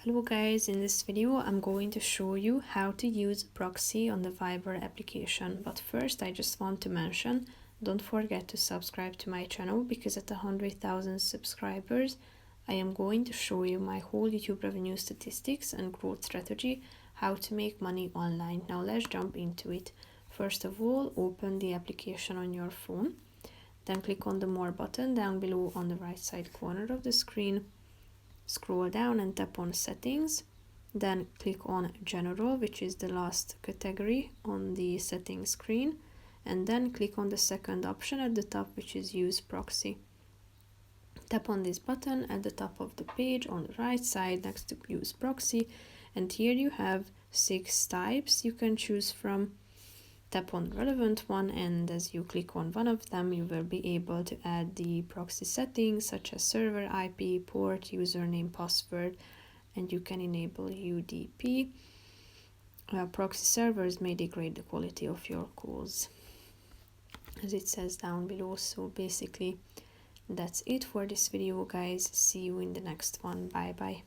Hello guys, in this video I'm going to show you how to use proxy on the Viber application, but first I just want to mention, don't forget to subscribe to my channel because at 100,000 subscribers I am going to show you my whole YouTube revenue statistics and growth strategy, how to make money online. Now let's jump into it. First of all, open the application on your phone, then click on the More button down below on the right side corner of the screen. Scroll down and tap on Settings, then click on General, which is the last category on the settings screen, and then click on the second option at the top, which is Use Proxy. Tap on this button at the top of the page on the right side next to Use Proxy, and here you have 6 types you can choose from. Tap on the relevant one, and as you click on one of them you will be able to add the proxy settings such as server IP, port, username, password, and you can enable UDP. Proxy servers may degrade the quality of your calls, as it says down below. So basically that's it for this video guys. See you in the next one. Bye bye.